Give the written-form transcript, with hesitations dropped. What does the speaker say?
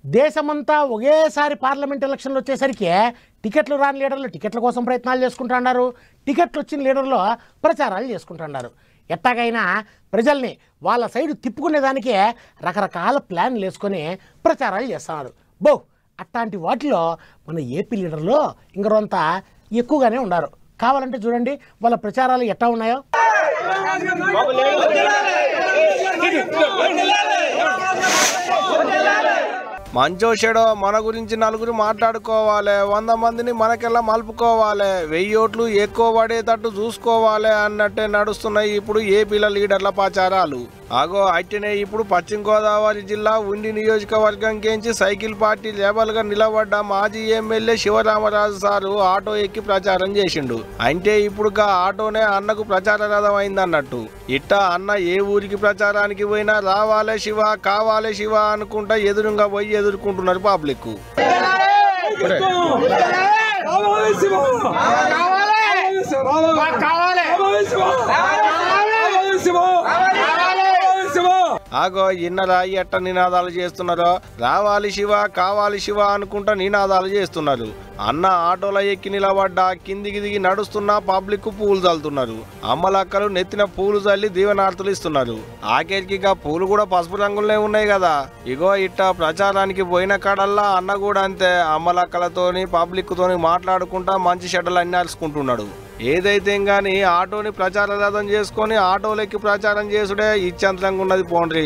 దేశమంతా ఒకేసారి పార్లమెంట్ ఎలక్షన్లు వచ్చేసరికి టికెట్లు రాని లీడర్లు టికెట్ల కోసం ప్రయత్నాలు చేసుకుంటున్నారు, టికెట్లు వచ్చిన లీడర్లు ప్రచారాలు చేసుకుంటున్నారు. ఎట్టాగైనా ప్రజల్ని వాళ్ళ సైడ్ తిప్పుకునేదానికే రకరకాల ప్లాన్లు వేసుకొని ప్రచారాలు చేస్తున్నారు. అట్లాంటి వాటిలో మన ఏపీ లీడర్లు ఇంకరంతా ఎక్కువగానే ఉన్నారు. కావాలంటే చూడండి వాళ్ళ ప్రచారాలు ఎట్టా ఉన్నాయో. మంచో చెడో మన గురించి నలుగురు మాట్లాడుకోవాలి, 100 మందిని మనకెల్లా మలుపుకోవాలి, 1000 ఓట్లు ఎక్కువ పడేటట్టు చూసుకోవాలి అన్నట్టే నడుస్తున్నాయి ఇప్పుడు ఏపీల లీడర్ల ప్రచారాలు. అగో అట్టనే ఇప్పుడు పశ్చిమ గోదావరి జిల్లా ఉండి నియోజకవర్గం కేంచి సైకిల్ పార్టీ లేబల్ గా నిలబడ్డ మాజీ ఎమ్మెల్యే శివరామరాజు సారు ఆటో ఎక్కి ప్రచారం చేసిండు. అంటే ఇప్పుడు ఆటోనే అన్నకు ప్రచార రథం అయిందన్నట్టు. ఇట్టా అన్న ఏ ఊరికి ప్రచారానికి పోయినా రావాలే శివ కావాలే శివ అనుకుంటా ఎదురుగా పోయి ఎదుర్కొంటున్నారు పబ్లిక్. ఆగో ఇన్నరా ఎట్ట నినాదాలు చేస్తున్నారో, రావాలి శివ కావాలి శివ అనుకుంటా నినాదాలు చేస్తున్నారు. అన్న ఆటోలో ఎక్కి నిలబడ్డా కిందికి దిగి నడుస్తున్నా పబ్లిక్ పూలు చల్లుతున్నారు. అమ్మలక్కలు నెత్తిన పూలు చల్లి దీవెనార్తులు ఇస్తున్నారు. ఆఖరికి పూలు కూడా పసుపు రంగులనే ఉన్నాయి కదా. ఇగో ఇట్ట ప్రచారానికి పోయిన కాడల్లా అన్న కూడా అంతే అమ్మలక్కలతోని పబ్లిక్ తోని మాట్లాడుకుంటా మంచి షెడ్డలు అన్ని అరుచుకుంటున్నాడు. ఏదైతే గాని ఆటోని ప్రచార రథం చేసుకొని ఆటోలెక్కి ప్రచారం చేసుడే ఇచ్చంతరంగా ఉన్నది పోండ్రి.